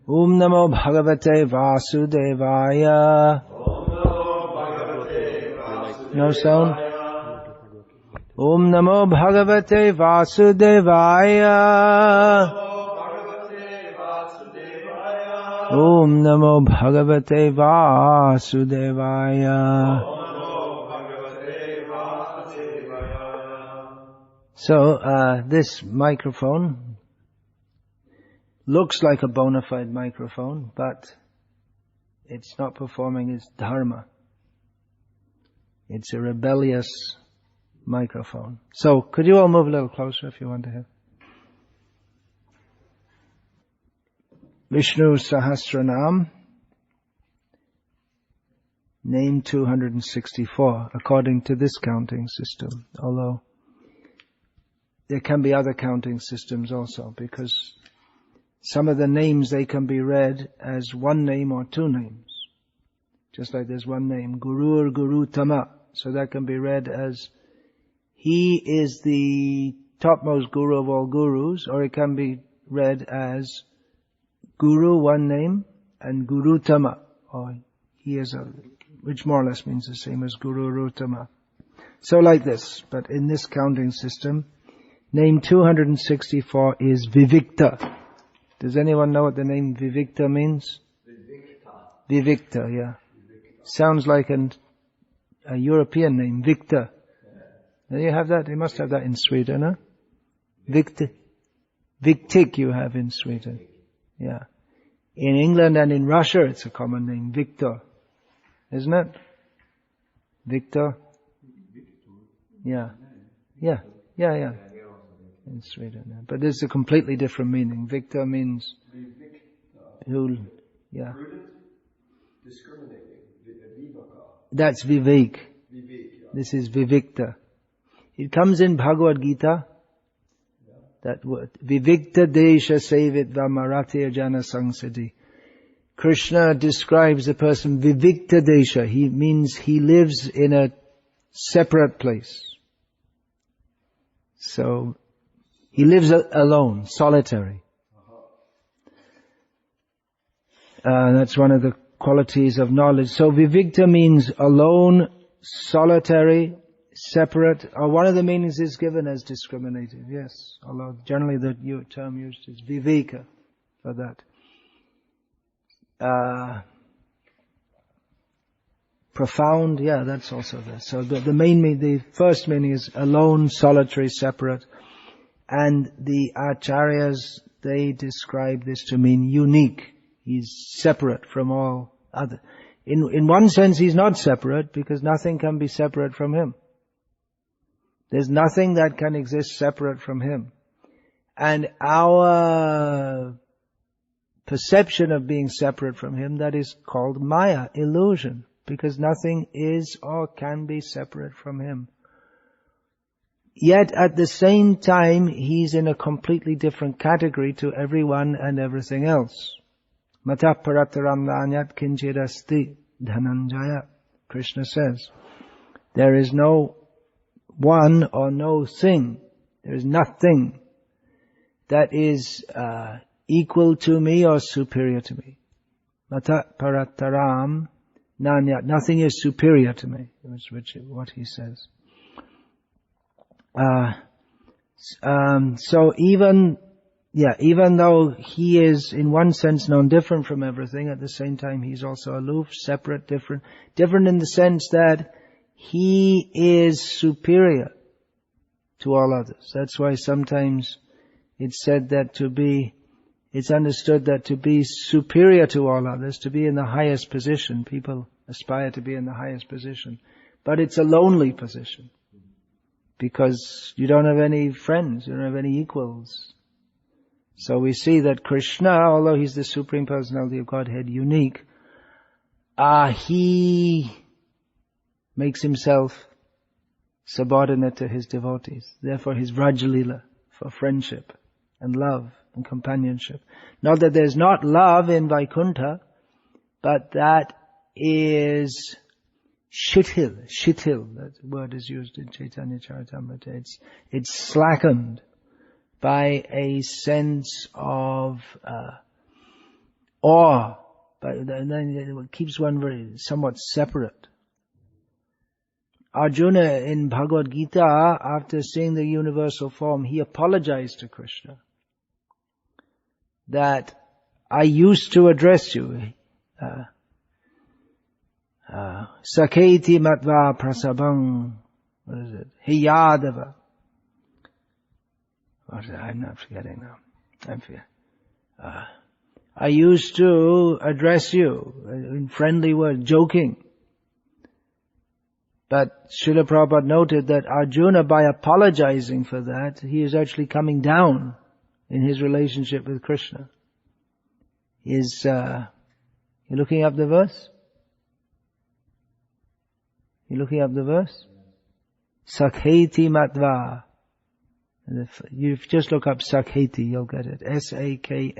Om Namo Bhagavate Vasudevaya. No sound. Om Namo Bhagavate Vasudevaya. Om Namo Bhagavate Vasudevaya. So, this microphone looks like a bona fide microphone, but it's not performing its dharma. It's a rebellious microphone. So, could you all move a little closer if you want to hear? Vishnu Sahasranama, name 264, according to this counting system, although there can be other counting systems also, because some of the names, they can be read as one name or two names. Just like there's one name, Guru or Guru Tama. So that can be read as he is the topmost guru of all gurus, or it can be read as Guru, one name, and Guru Tama, or he is which more or less means the same as Guru Rutama. So like this, but in this counting system, name 264 is Viviktah. Does anyone know what the name Viviktah means? Viviktah, yeah. Sounds like a European name, Victor. Do you have that? You must have that in Sweden, huh? Victor. Viktik you have in Sweden. Yeah. In England and in Russia it's a common name, Victor. Isn't it? Victor? Yeah. Yeah. Yeah, yeah. In Sweden, yeah. But there's a completely different meaning. Victor means who, yeah. That's Vivek. This is Viviktah. It comes in Bhagavad Gita, that word. Viviktah desha sevitva maratir jana sangsati. Krishna describes the person Viviktah desha. He means he lives in a separate place. So, he lives alone, solitary. That's one of the qualities of knowledge. So Viviktah means alone, solitary, separate, or one of the meanings is given as discriminative, yes. Although generally the term used is Viveka for that. Profound, yeah, that's also there. So the first meaning is alone, solitary, separate. And the acharyas, they describe this to mean unique. He's separate from all other. In one sense, he's not separate because nothing can be separate from him. There's nothing that can exist separate from him. And our perception of being separate from him, that is called maya, illusion, because nothing is or can be separate from him. Yet at the same time, he's in a completely different category to everyone and everything else. Mata parataram nanyat kinchirasti dhananjaya. Krishna says, there is no one or no thing, there is nothing that is equal to me or superior to me. Mata parataram nanyat. Nothing is superior to me, which is what he says. So even though he is in one sense known different from everything, at the same time he's also aloof, separate, different in the sense that he is superior to all others. That's why sometimes it's said that it's understood that to be superior to all others, to be in the highest position, people aspire to be in the highest position, but it's a lonely position. Because you don't have any friends, you don't have any equals. So we see that Krishna, although he's the Supreme Personality of Godhead, unique, he makes himself subordinate to his devotees. Therefore his Vrajalila for friendship and love and companionship. Not that there's not love in Vaikuntha, but that is Shithil, that word is used in Chaitanya Charitamrita. It's slackened by a sense of awe, but then it keeps one very somewhat separate. Arjuna in Bhagavad Gita, after seeing the universal form, he apologized to Krishna that I used to address you. Saketi matva prasabang. What is it? Hey Yadava. I'm not forgetting now. I used to address you in friendly words, joking. But Srila Prabhupada noted that Arjuna, by apologizing for that, he is actually coming down in his relationship with Krishna. You looking up the verse? You looking up the verse? Sakheti matva. And if you just look up Sakheti, you'll get it. Sakheti.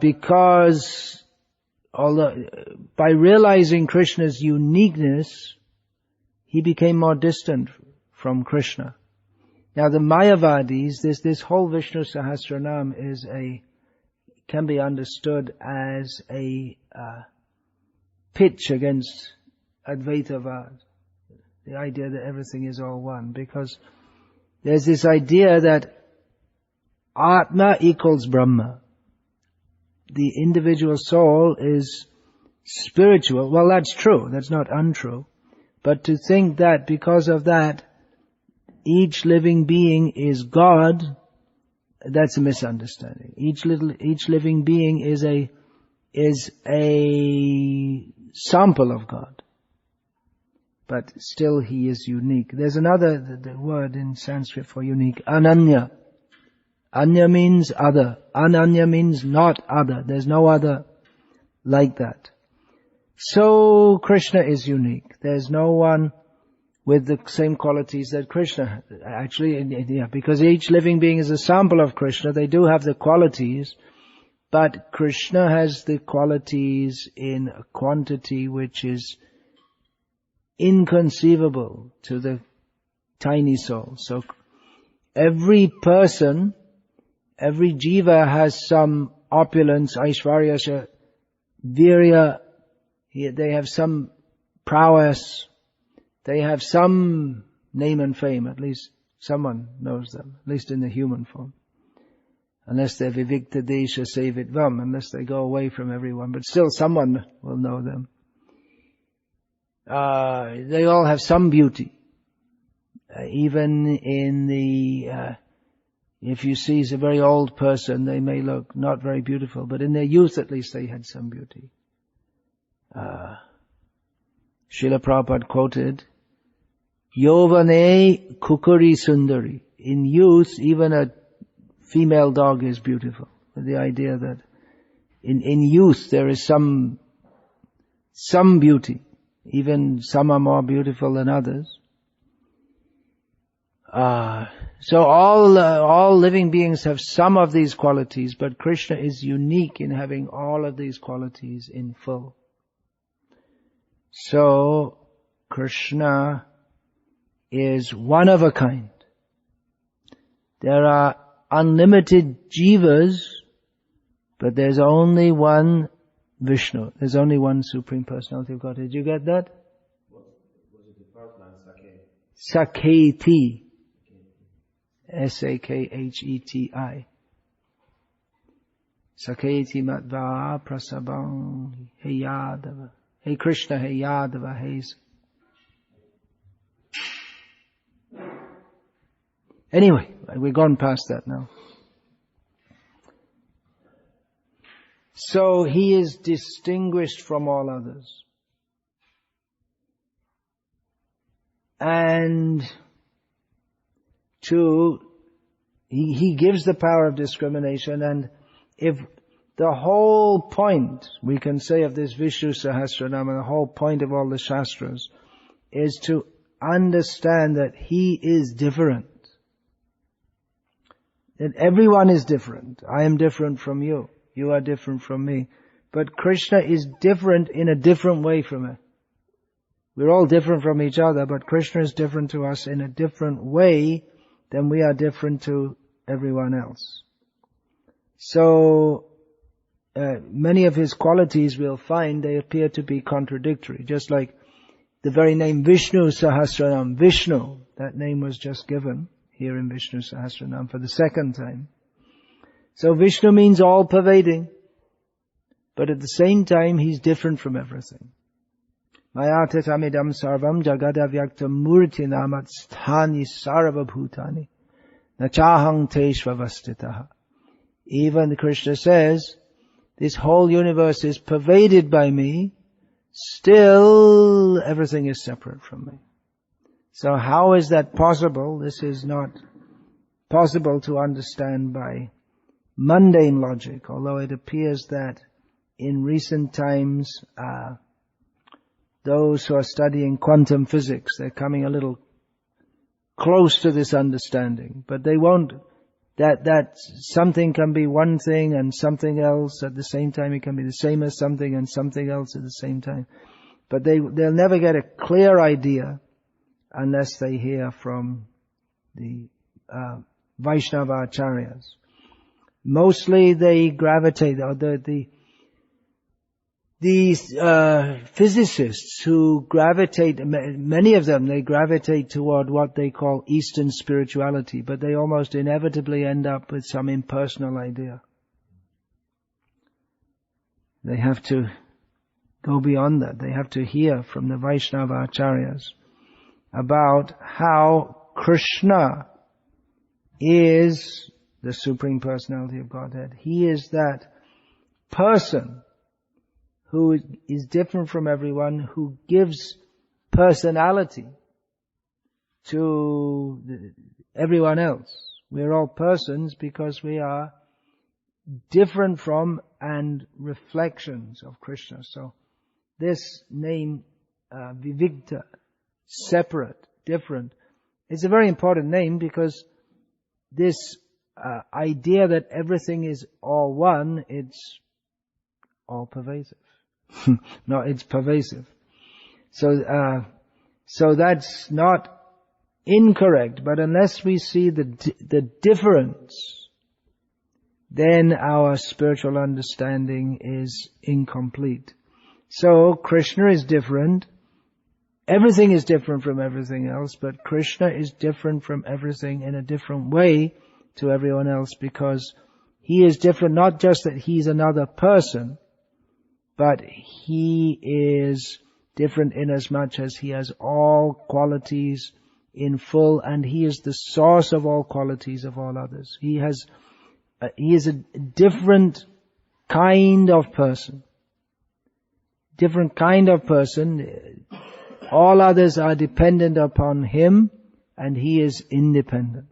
Because although by realizing Krishna's uniqueness, he became more distant from Krishna. Now the Mayavadis, this whole Vishnu Sahasranama can be understood as a pitch against Advaitavad. The idea that everything is all one. Because there's this idea that Atma equals Brahma. The individual soul is spiritual. Well, that's true. That's not untrue. But to think that because of that, each living being is God, that's a misunderstanding. Each living being is a sample of God. But still he is unique. There's another the word in Sanskrit for unique, ananya. Anya means other. Ananya means not other. There's no other like that. So Krishna is unique. There's no one with the same qualities that Krishna has. Actually, because each living being is a sample of Krishna, they do have the qualities, but Krishna has the qualities in a quantity which is inconceivable to the tiny soul. So every person, every jiva has some opulence, aishvarya, virya, they have some prowess, they have some name and fame, at least someone knows them, at least in the human form. Unless they're Viviktah desha sevitvam, unless they go away from everyone, but still someone will know them. They all have some beauty. Even in if you see a very old person, they may look not very beautiful, but in their youth at least they had some beauty. Srila Prabhupada quoted, Yovane kukuri sundari. In youth, even a female dog is beautiful. The idea that in youth there is some beauty. Even some are more beautiful than others. So all living beings have some of these qualities, but Krishna is unique in having all of these qualities in full. So Krishna is one of a kind. There are unlimited jivas, but there's only one Vishnu. There's only one Supreme Personality of Godhead. Did you get that? What was it the first line? Sakheti. Sakheti. Sakheti matva prasabang hey Yadava. Hey Krishna, hey Yadava, hey. Anyway, we've gone past that now. So he is distinguished from all others. And he gives the power of discrimination, and if the whole point, we can say, of this Vishnu Sahasranama, the whole point of all the Shastras, is to understand that he is different. That everyone is different. I am different from you. You are different from me. But Krishna is different in a different way from it. We're all different from each other, but Krishna is different to us in a different way than we are different to everyone else. So, many of his qualities we'll find they appear to be contradictory. Just like the very name Vishnu Sahasranama, Vishnu, that name was just given here in Vishnu Sahasranama for the second time. So Vishnu means all-pervading, but at the same time he's different from everything. Mayatatamidam sarvam jagadavyaktam murtinamat sthani sarvabhutani nachahang teshvavastitaha. Even Krishna says, this whole universe is pervaded by me, still everything is separate from me. So how is that possible? This is not possible to understand by mundane logic, although it appears that in recent times, those who are studying quantum physics, they're coming a little close to this understanding, but they won't. That something can be one thing and something else at the same time. It can be the same as something and something else at the same time. But they'll never get a clear idea unless they hear from the Vaishnava acharyas. Mostly they gravitate, or these physicists who gravitate, many of them, they gravitate toward what they call Eastern spirituality, but they almost inevitably end up with some impersonal idea. They have to go beyond that. They have to hear from the Vaishnava acharyas about how Krishna is the Supreme Personality of Godhead. He is that person who is different from everyone, who gives personality to everyone else. We're all persons because we are different from and reflections of Krishna. So this name, Viviktah, separate, different, it's a very important name because this idea that everything is all one, it's all pervasive. No, it's pervasive. So that's not incorrect, but unless we see the difference, then our spiritual understanding is incomplete. So Krishna is different. Everything is different from everything else, but Krishna is different from everything in a different way to everyone else because he is different, not just that he's another person, but he is different in as much as he has all qualities in full, and he is the source of all qualities of all others. He is a different kind of person. Different kind of person. All others are dependent upon him, and he is independent.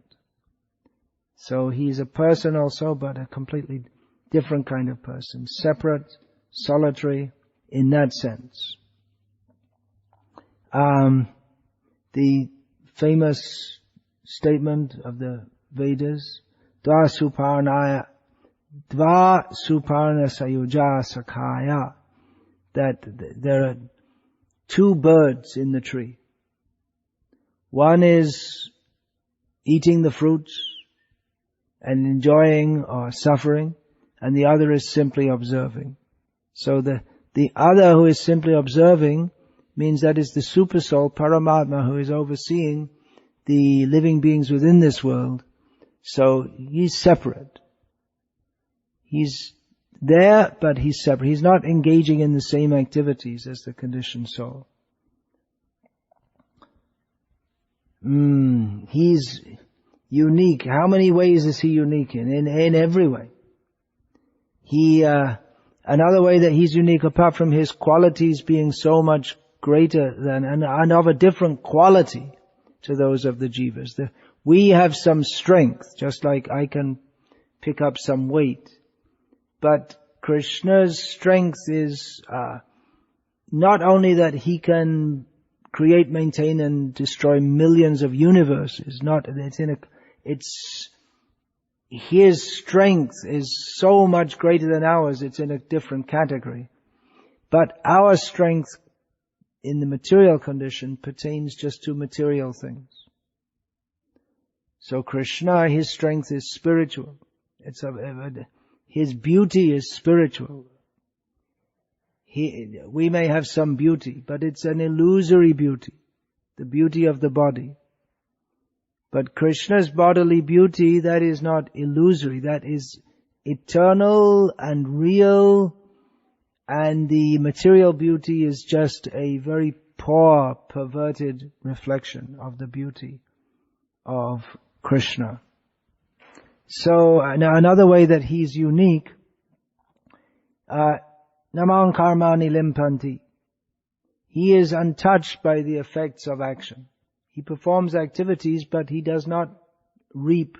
So he is a person also, but a completely different kind of person. Separate, solitary, in that sense. The famous statement of the Vedas, Dva Suparna Sayuja Sakhaya, that there are two birds in the tree. One is eating the fruits and enjoying or suffering, and the other is simply observing. So the other who is simply observing means that is the super soul, Paramatma, who is overseeing the living beings within this world. So he's separate. He's there, but he's separate. He's not engaging in the same activities as the conditioned soul. He's unique. How many ways is he unique in? In every way. Another way that he's unique, apart from his qualities being so much greater than, and of a different quality to those of the jivas. We have some strength, just like I can pick up some weight. But Krishna's strength is not only that he can create, maintain, and destroy millions of universes. His strength is so much greater than ours. It's in a different category. But our strength in the material condition pertains just to material things. So Krishna, his strength is spiritual. It's His beauty is spiritual. We may have some beauty, but it's an illusory beauty, the beauty of the body. But Krishna's bodily beauty, that is not illusory, that is eternal and real, and the material beauty is just a very poor, perverted reflection of the beauty of Krishna. So, now another way that he's unique, Namang karmani limpanti. He is untouched by the effects of action. He performs activities, but he does not reap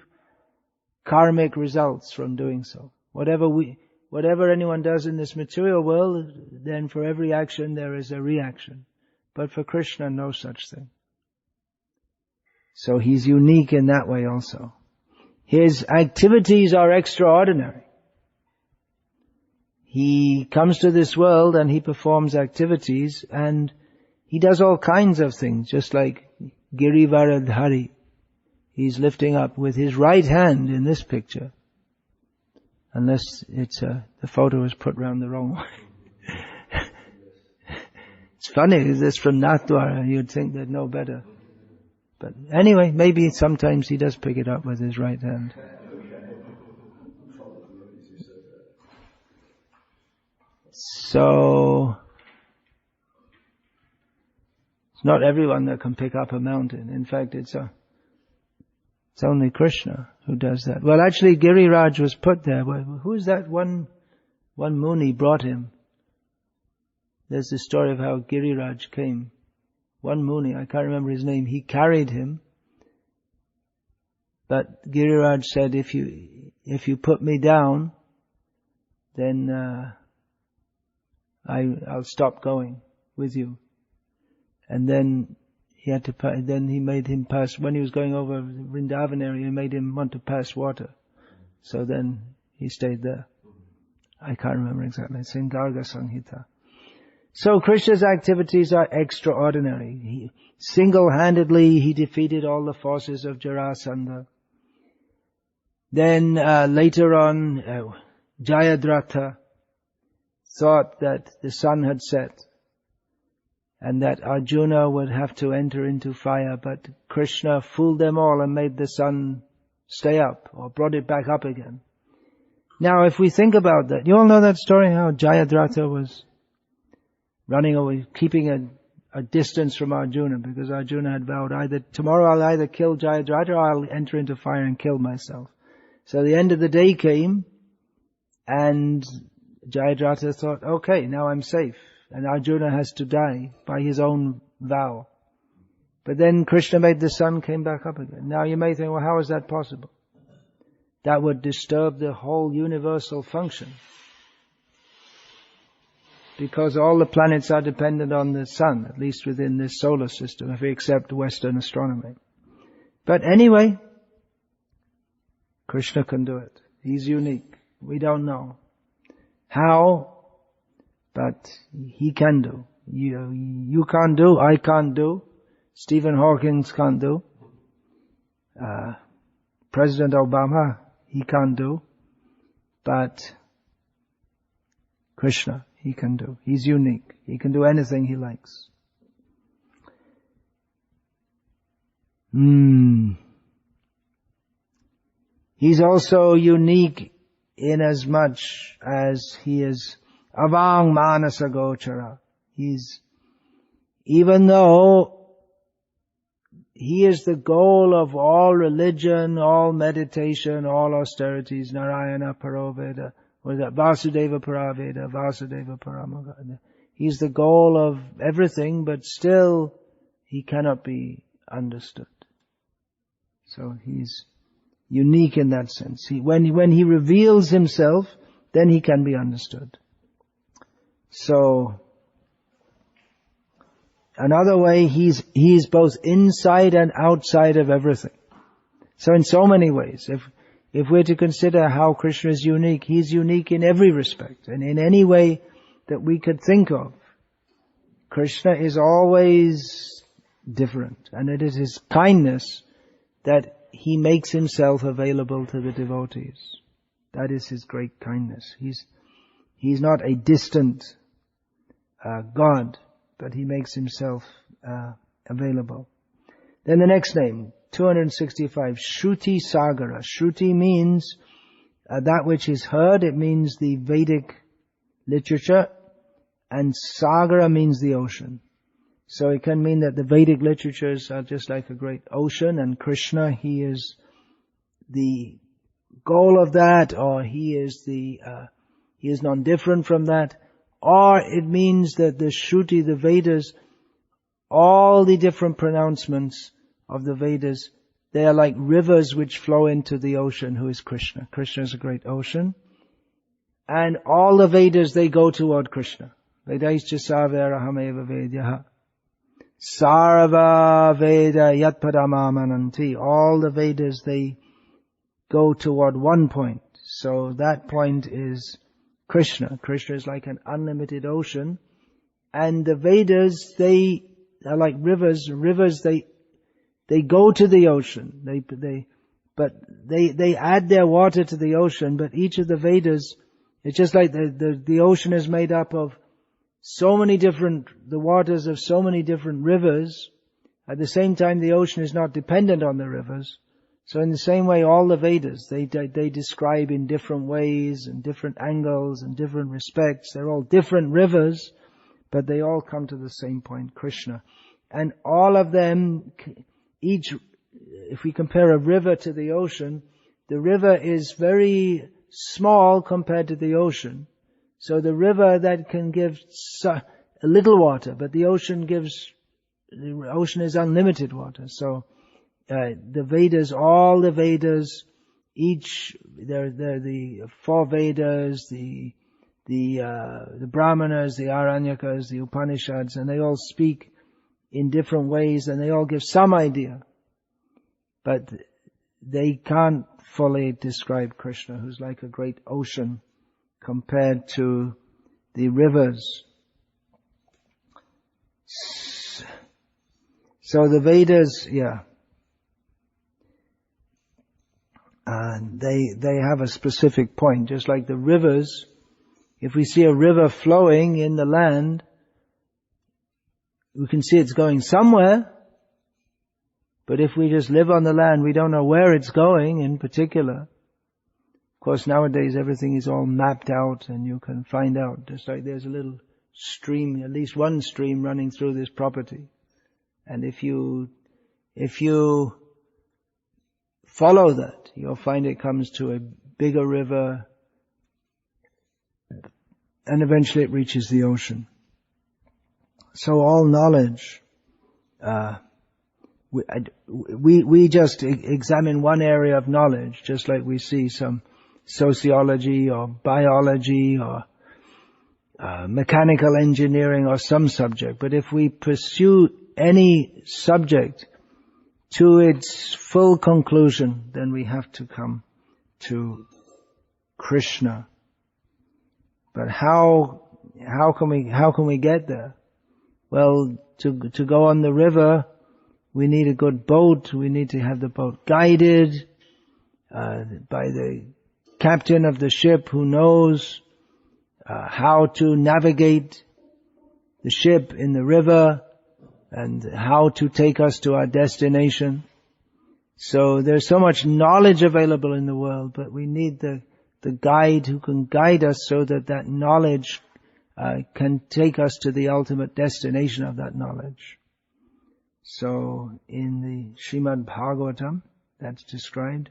karmic results from doing so. Whatever anyone does in this material world, then for every action there is a reaction. But for Krishna, no such thing. So he's unique in that way also. His activities are extraordinary. He comes to this world and he performs activities and he does all kinds of things, just like Girivaradhari. He's lifting up with his right hand in this picture. Unless the photo is put round the wrong way. It's funny, this from Nathdwara, you'd think they'd know better. But anyway, maybe sometimes he does pick it up with his right hand. So, it's not everyone that can pick up a mountain. In fact, it's only Krishna who does that. Well, actually, Giriraj was put there. Who's that one Muni brought him? There's the story of how Giriraj came. One Muni, I can't remember his name, he carried him. But Giriraj said, if you put me down, then I'll stop going with you. And then he made him pass, when he was going over the Vrindavan area, he made him want to pass water. So then he stayed there. I can't remember exactly. It's in Garga Samhita. So Krishna's activities are extraordinary. Single-handedly, he defeated all the forces of Jarasandha. Then later on, Jayadratha thought that the sun had set and that Arjuna would have to enter into fire, but Krishna fooled them all and made the sun stay up or brought it back up again. Now if we think about that, you all know that story how Jayadratha was running away, keeping a distance from Arjuna because Arjuna had vowed, tomorrow I'll either kill Jayadratha or I'll enter into fire and kill myself. So the end of the day came and Jayadratha thought, okay, now I'm safe. And Arjuna has to die by his own vow. But then Krishna made the sun came back up again. Now you may think, well, how is that possible? That would disturb the whole universal function. Because all the planets are dependent on the sun, at least within this solar system, if we accept Western astronomy. But anyway, Krishna can do it. He's unique. We don't know how, but he can do. You can't do, I can't do, Stephen Hawking can't do, President Obama, he can't do, but Krishna, he can do. He's unique. He can do anything he likes. He's also unique in as much as he is avang manasa gochara. Even though he is the goal of all religion, all meditation, all austerities, Narayana Paraveda, or that Vasudeva Paraveda, Vasudeva Paramagada. He's the goal of everything, but still he cannot be understood. So he's unique in that sense. When he reveals himself, then he can be understood. So, another way, he's both inside and outside of everything. So in so many ways, if we're to consider how Krishna is unique, he's unique in every respect, and in any way that we could think of. Krishna is always different, and it is his kindness that he makes himself available to the devotees. That is His great kindness. He's not a distant God, but He makes Himself available. Then the next name, 265, Srutisagarah. Shruti means that which is heard. It means the Vedic literature. And Sagara means the ocean. So it can mean that the Vedic literatures are just like a great ocean, and Krishna, He is the goal of that, or He is non-different from that. Or it means that the Shruti, the Vedas, all the different pronouncements of the Vedas, they are like rivers which flow into the ocean, who is Krishna. Krishna is a great ocean. And all the Vedas, they go toward Krishna. Vedaischa saverahameva vedyaha. Sarva Veda yatpadamamananti. All the Vedas, they go toward one point. So that point is Krishna. Krishna is like an unlimited ocean. And the Vedas, they are like rivers. Rivers, they go to the ocean. They add their water to the ocean, but each of the Vedas, it's just like the ocean is made up of the waters of so many different rivers. At the same time, the ocean is not dependent on the rivers. So in the same way, all the Vedas, they describe in different ways and different angles and different respects. They're all different rivers, but they all come to the same point, Krishna. And all of them, if we compare a river to the ocean, the river is very small compared to the ocean. So the river that can give a little water, but the ocean is unlimited water. So the Vedas, all the Vedas, they're the four Vedas, the Brahmanas, the Aranyakas, the Upanishads, and they all speak in different ways, and they all give some idea. But they can't fully describe Krishna, who's like a great ocean compared to the rivers. So the Vedas, they have a specific point, just like the rivers. If we see a river flowing in the land, we can see it's going somewhere. But if we just live on the land, we don't know where it's going in particular. Of course, nowadays everything is all mapped out and you can find out. Just like there's a little stream, at least one stream running through this property. And if you follow that, you'll find it comes to a bigger river and eventually it reaches the ocean. So all knowledge, we just examine one area of knowledge, just like we see some sociology or biology or mechanical engineering or some subject. But if we pursue any subject to its full conclusion, then we have to come to Krishna. But how can we get there? Well, to go on the river, we need a good boat. We need to have the boat guided by the captain of the ship who knows how to navigate the ship in the river and how to take us to our destination. So there's so much knowledge available in the world, but we need the guide who can guide us so that knowledge can take us to the ultimate destination of that knowledge. So in the Srimad Bhagavatam, that's described.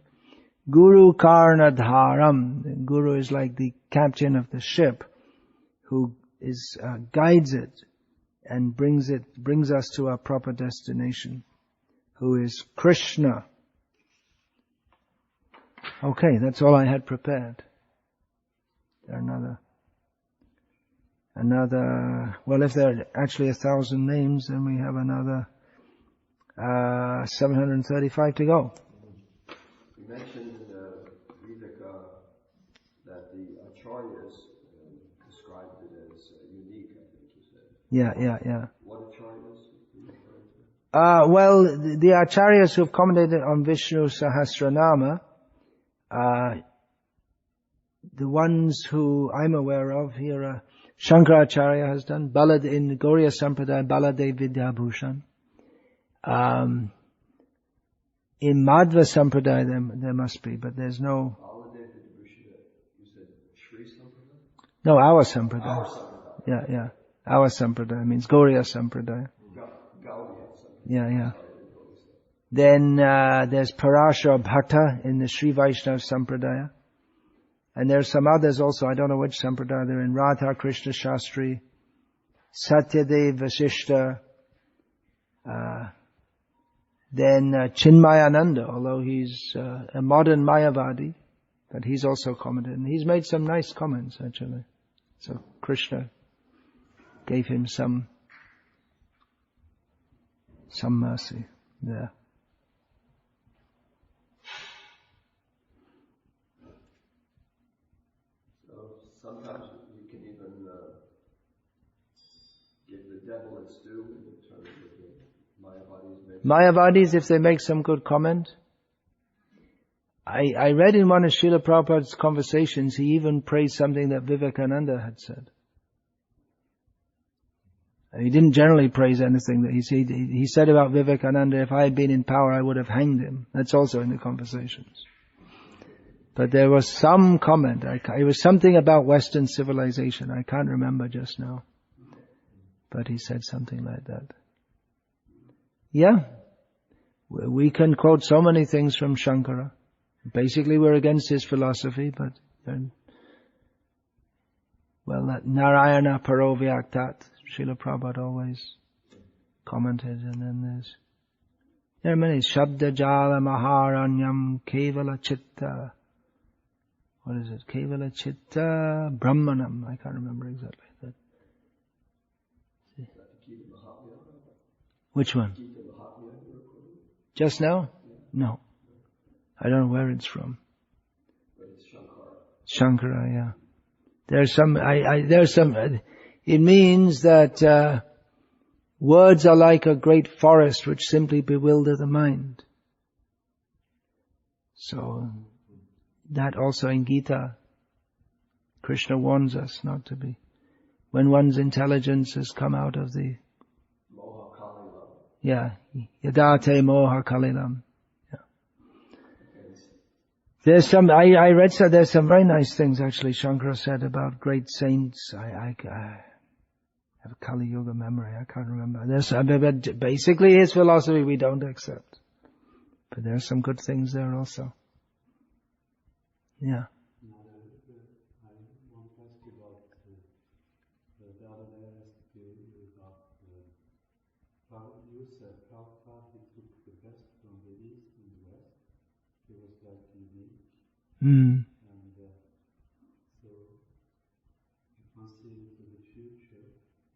Guru Karnadharam. The Guru is like the captain of the ship who guides it and brings us to our proper destination, who is Krishna. Okay, that's all I had prepared. Well, if there are actually 1,000 names, then we have another 735 to go. You mentioned in Viviktah that the acharyas described it as unique, I think you said. Yeah. What acharyas are you referring to? Well, the acharyas who have commented on Vishnu Sahasranama, the ones who I'm aware of here, Shankaracharya has done, in Gauriya Sampradaya, Baladev Vidyabhushan. In Madhva Sampradaya there must be, but there's no... Baladev Vidyabhushan, you said Sri Sampradaya? No, our Sampradaya. Yeah. Our Sampradaya means Gauriya Sampradaya. Yeah. Then there's Parashara Bhatta in the Sri Vaishnava Sampradaya. And there's some others also, I don't know which Sampradaya they're in. Radha Krishna Shastri, Satyadev Vasishta, then Chinmayananda, although he's a modern Mayavadi, but he's also commented. And he's made some nice comments actually. So Krishna gave him some mercy there. Sometimes you can even give the devil its due in terms of the Mayavadis. Mayavadis, if they make some good comment. I read in one of Srila Prabhupada's conversations, he even praised something that Vivekananda had said. And he didn't generally praise anything that he said about Vivekananda, if I had been in power, I would have hanged him. That's also in the conversations. But there was some comment. It was something about Western civilization. I can't remember just now. But he said something like that. Yeah. We can quote so many things from Shankara. Basically we're against his philosophy, but that Narayana Parovyaktat, Srila Prabhupada always commented, and then there are many. Shabda Jala Maharanyam Kevala Chitta. What is it? Kevala Chitta Brahmanam. I can't remember exactly that. Which one? Just now? No. I don't know where it's from. Shankara, yeah. There's some, it means that, words are like a great forest which simply bewilder the mind. So, that also in Gita, Krishna warns us not to be. When one's intelligence has come out of the... Moha Kalilam. Yeah. Yadate Moha Kalilam. Yeah. There's some, I read, so there's some very nice things actually Shankara said about great saints. I have a Kali Yuga memory, I can't remember. But basically his philosophy we don't accept. But there's some good things there also. Yeah. And so if one sees into the future,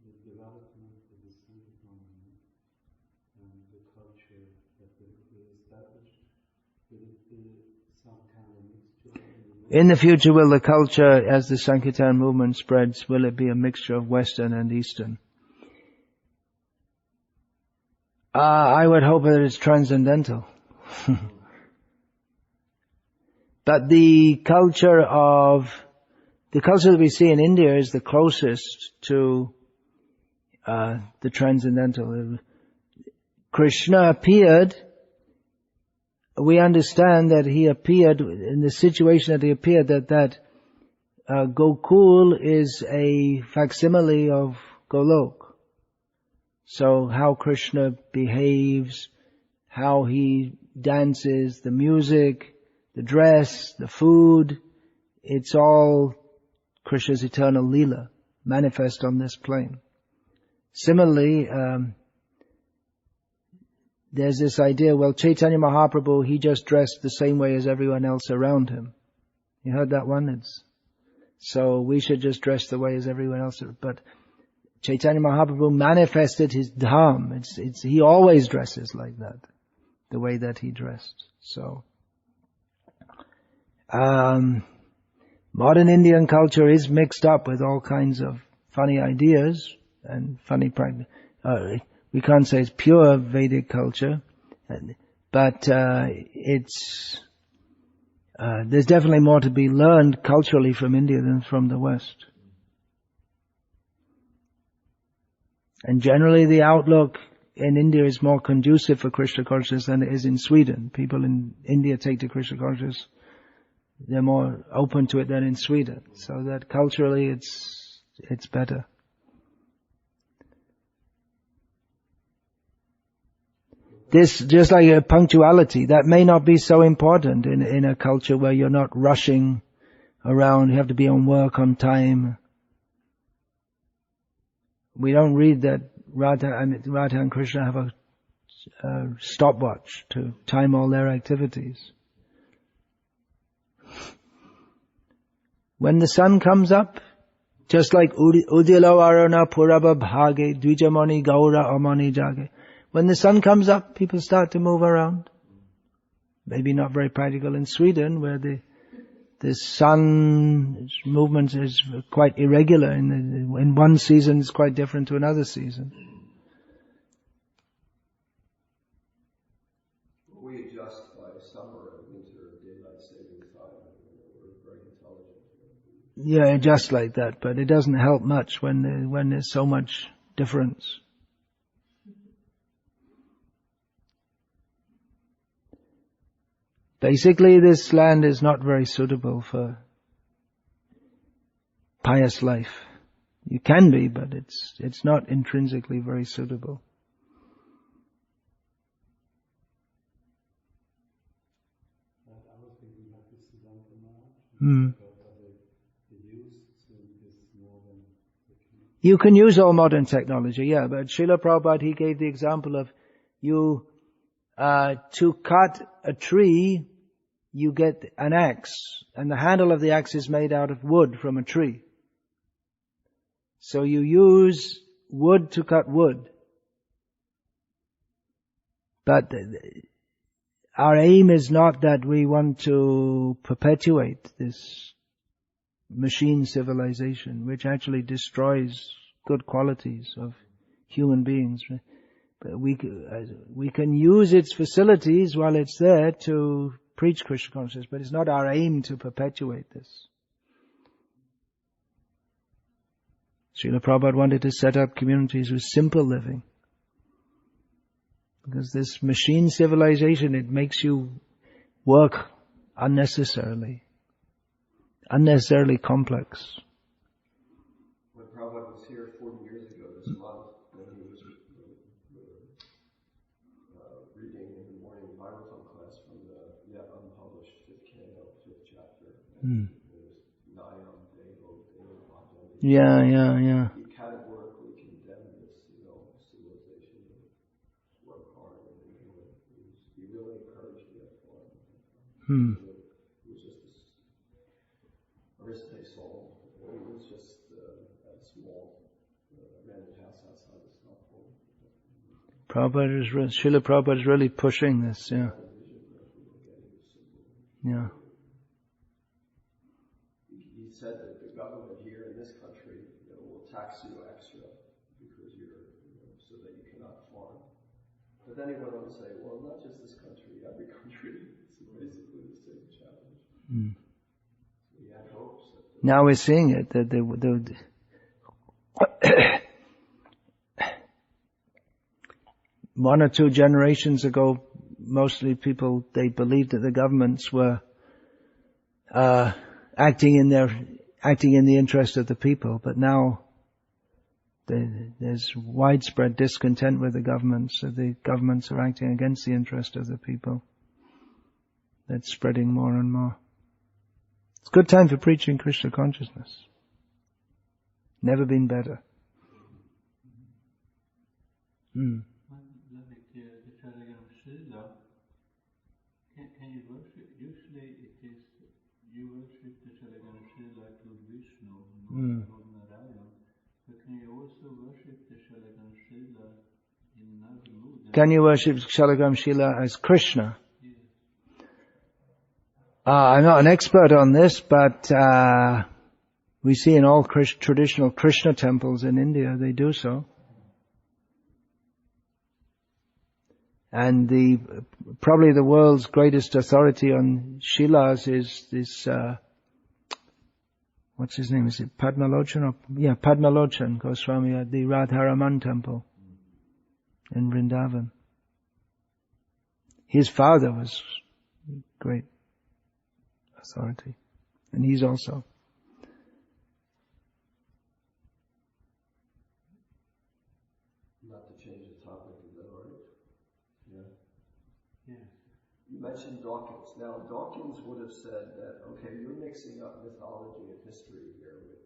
the development of the Sankirtan and the culture that will be established, will it be some kind of mixture? In the future, will the culture, as the Sankirtan movement spreads, will it be a mixture of Western and Eastern? I would hope that it's transcendental. But the culture that we see in India is the closest to the transcendental. Krishna appeared. We understand that he appeared in the situation that he appeared, that Gokul is a facsimile of Golok. So how Krishna behaves, how he dances, the music, the dress, the food, it's all Krishna's eternal Leela, manifest on this plane. Similarly, there's this idea, well, Chaitanya Mahaprabhu, he just dressed the same way as everyone else around him. You heard that one? So we should just dress the way as everyone else. But Chaitanya Mahaprabhu manifested his dham. He always dresses like that, the way that he dressed. So, modern Indian culture is mixed up with all kinds of funny ideas and funny practice. We can't say it's pure Vedic culture, but it's there's definitely more to be learned culturally from India than from the West. And generally the outlook in India is more conducive for Krishna consciousness than it is in Sweden. People in India take to Krishna consciousness, they're more open to it than in Sweden. So that culturally it's better. This, just like a punctuality, that may not be so important in a culture where you're not rushing around, you have to be on work on time. We don't read that Radha and Krishna have a stopwatch to time all their activities. When the sun comes up, just like Udilo Aruna Puraba Bhage Dvijamani Gaura Amani Jage, when the sun comes up, people start to move around. Maybe not very practical in Sweden, where the sun's movement is quite irregular. In one season, it's quite different to another season. We adjust by summer and winter daylight saving time. We're very intelligent. Yeah, just like that, but it doesn't help much when there's so much difference. Basically, this land is not very suitable for pious life. You can be, but it's not intrinsically very suitable. I was thinking about this Siddhanta You can use all modern technology, yeah, but Srila Prabhupada, he gave the example of you, to cut a tree, you get an axe, and the handle of the axe is made out of wood from a tree. So you use wood to cut wood. But our aim is not that we want to perpetuate this machine civilization, which actually destroys good qualities of human beings. But we can use its facilities while it's there to preach Krishna consciousness, but it's not our aim to perpetuate this. Srila Prabhupada wanted to set up communities with simple living. Because this machine civilization, it makes you work unnecessarily complex. When Prabhupada was here 40 years ago this month, when he was reading in the morning Bhagavatam class from the yet unpublished 5th canto, 5th chapter, and there was Nayam Devo Bhajani. Yeah. He categorically condemned this, civilization to work hard and he really encouraged the effort. It was just this aristocratic soul. It was just a small random house outside the Stockholm. Srila Prabhupada is really pushing this, yeah. Yeah. He said that the government here in this country will tax you extra because you're, so that you cannot farm. But then he went on to say, well, not just this country, every country is basically the same challenge. So he had hopes that now we're seeing it, that one or two generations ago, mostly people, they believed that the governments were acting in the interest of the people, but now there's widespread discontent with the governments, so the governments are acting against the interest of the people. That's spreading more and more. It's a good time for preaching Krishna consciousness. Never been better. Can you worship? Usually it is you worship the Shalagam like Lord Vishnu, Lord Narayan. But can you also worship the Shalagam in another mood? Can you worship Shalagam Shila as Krishna? Yes. I'm not an expert on this, but we see in all traditional Krishna temples in India, they do so. And probably the world's greatest authority on Shilas is this, what's his name? Is it Padmalochan? Padmalochan Goswami at the Radharaman temple in Vrindavan. His father was great authority. And he's also. Not to change the topic, is that right? Yeah. You mentioned Dawkins. Now, Dawkins would have said that, okay, you're mixing up mythology and history here with,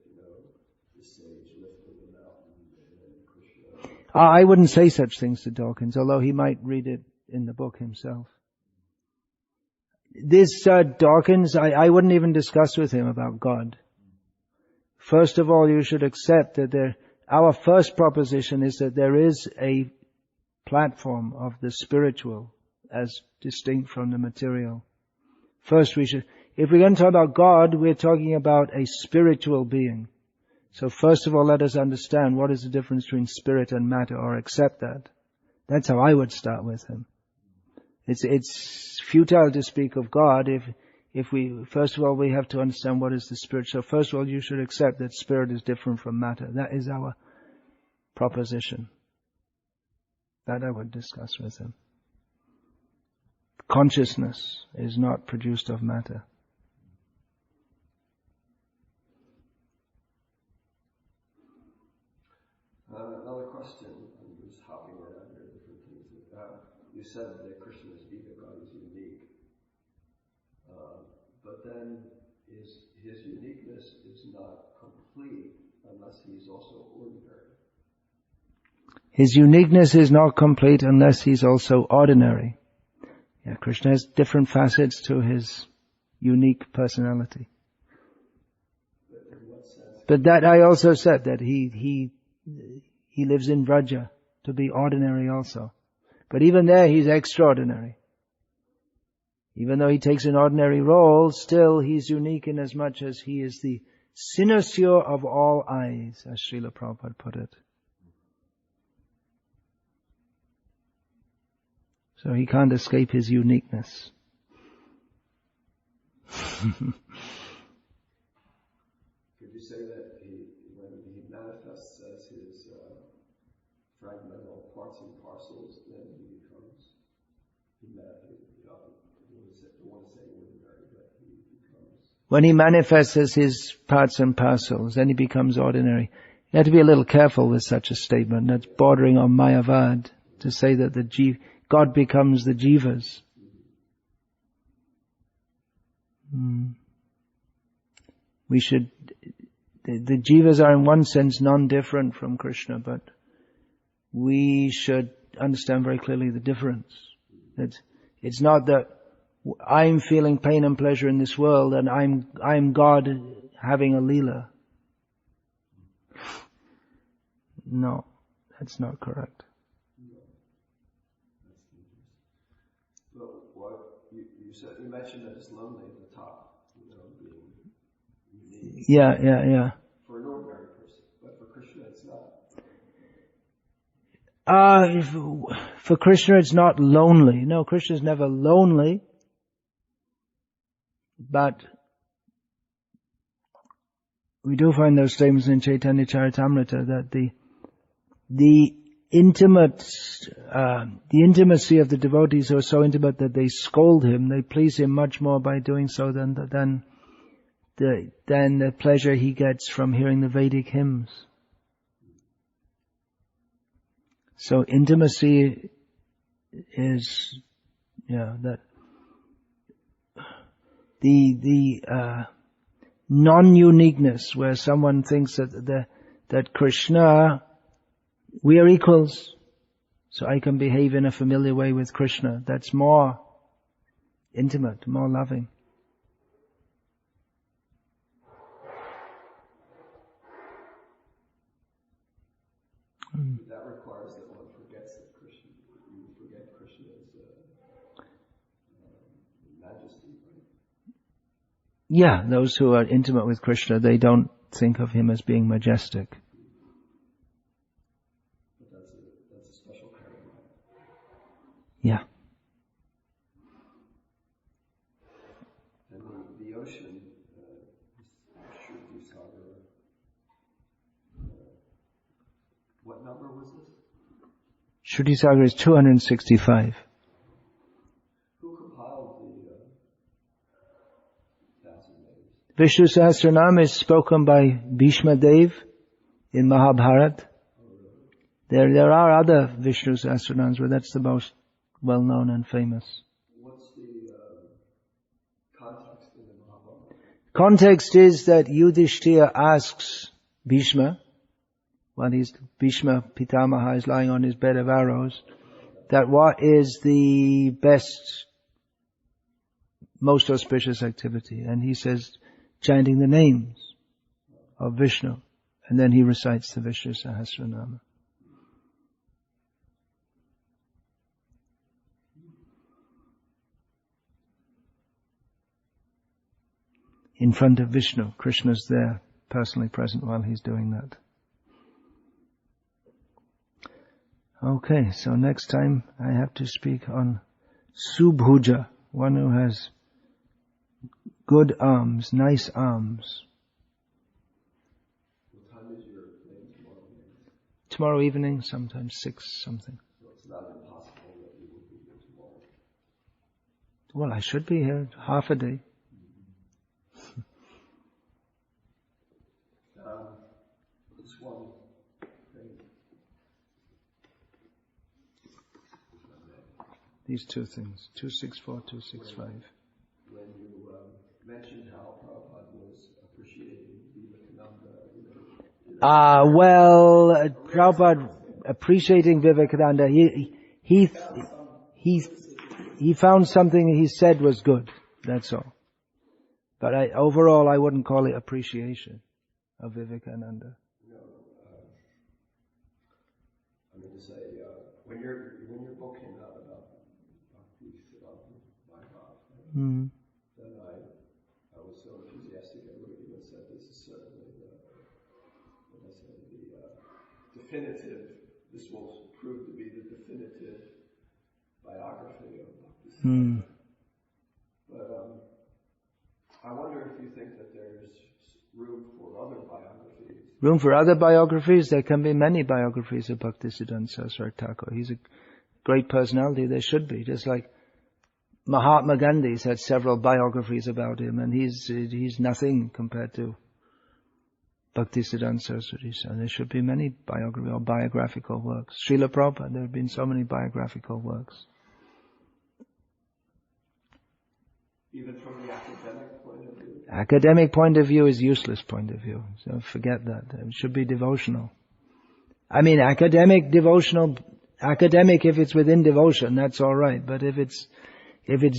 the sage lifting the mountain and then Krishna. I wouldn't say such things to Dawkins, although he might read it in the book himself. This Dawkins, I wouldn't even discuss with him about God. First of all, you should accept that our first proposition is that there is a platform of the spiritual as distinct from the material. First if we're going to talk about God, we're talking about a spiritual being. So first of all, let us understand what is the difference between spirit and matter, or accept that. That's how I would start with him. It's futile to speak of God if we, first of all, we have to understand what is the spirit. So first of all, you should accept that spirit is different from matter. That is our proposition. That I would discuss with him. Consciousness is not produced of matter. Another question, I'm just hopping around here, different things. You said that Krishna is ego, God is unique. But then his uniqueness is not complete unless he's also ordinary. His uniqueness is not complete unless he's also ordinary. Yeah, Krishna has different facets to his unique personality. But that I also said that he lives in Vraja to be ordinary also. But even there he's extraordinary. Even though he takes an ordinary role, still he's unique in as much as he is the cynosure of all eyes, as Srila Prabhupada put it. So he can't escape his uniqueness. Could you say that when he manifests as his fragmental parts and parcels, then he becomes, when he manifests as his parts and parcels, then he becomes ordinary. You have to be a little careful with such a statement. That's bordering on Mayavad, to say that God becomes the jivas. The jivas are in one sense non-different from Krishna, but we should understand very clearly the difference. It's not that I'm feeling pain and pleasure in this world and I'm God having a leela. No, that's not correct. You mentioned that it's lonely at the top, being unique. Yeah. For an ordinary person, but for Krishna it's not. For Krishna it's not lonely. No, Krishna is never lonely. But we do find those statements in Chaitanya Charitamrita that the intimacy of the devotees are so intimate that they scold him, they please him much more by doing so than the pleasure he gets from hearing the Vedic hymns. So intimacy is, that the non-uniqueness where someone thinks that Krishna, we are equals, so I can behave in a familiar way with Krishna. That's more intimate, more loving. That requires that one forgets that Krishna, you forget Krishna's majesty, right? Yeah, those who are intimate with Krishna, they don't think of him as being majestic. Yeah. And the ocean, Srutisagarah, what number was this? Srutisagarah is 265. Who compiled the 1,000 names? Vishnu Sahasranama is spoken by Bhishma Dev in Mahabharata. There are other Vishnu Sahasranams, but that's the most well-known and famous. What's the context in the Mahabharata? Context is that Yudhishthira asks Bhishma, while Bhishma Pitamaha is lying on his bed of arrows, that what is the best, most auspicious activity? And he says, chanting the names of Vishnu. And then he recites the Vishnu Sahasranama. In front of Vishnu. Krishna's there, personally present while he's doing that. Okay, so next time I have to speak on Subhuja, one who has good arms, nice arms. What time is your plane tomorrow evening? Tomorrow evening, sometimes 6 something. So it's not impossible that you will be here tomorrow. Well, I should be here half a day. Swami, These two things, 264, 265. when you mentioned how Prabhupada was appreciating Viviktah, Well, Prabhupada appreciating Vivekananda, he found something he said was good. That's all. But overall, I wouldn't call it appreciation of Vivekananda. I'm going to say, when your book came out about Bhakti, my God, then I was so enthusiastic. I wrote you and said, this is certainly the definitive. This will prove to be the definitive biography of Bhakti. But I wonder if you think that there's room for other biographies. Room for other biographies? There can be many biographies of Bhaktisiddhanta Saraswati Thakur. He's a great personality. There should be. Just like Mahatma Gandhi's had several biographies about him, and he's nothing compared to Bhaktisiddhanta Saraswati. So there should be many biographical works. Srila Prabhupada, there have been so many biographical works. Even from the academic point of view? Academic point of view is useless point of view. So forget that. It should be devotional. I mean, academic, devotional, academic if it's within devotion, that's alright. But if it's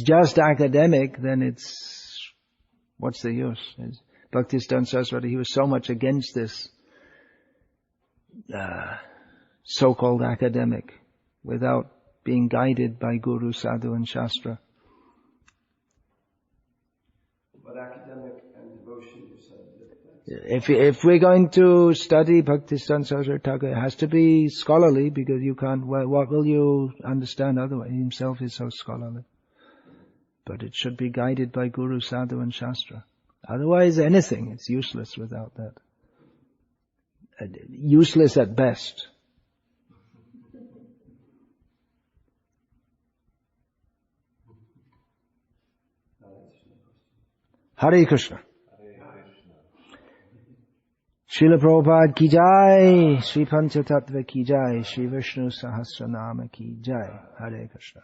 just academic, then what's the use? Bhaktisiddhanta Saraswati, he was so much against this so-called academic without being guided by Guru, Sadhu and Shastra. But academic and devotion, you said If we're going to study Bhaktisiddhanta Saraswati Thakur, it has to be scholarly, because you can't, what will you understand otherwise? He himself is so scholarly. But it should be guided by Guru, Sadhu and Shastra. Otherwise, anything, it's useless without that. Useless at best. Hare Krishna. Srila Prabhupada ki jai, Sri Pancha Tattva ki jai, Sri Vishnu Sahasranama ki jai. Hare Krishna.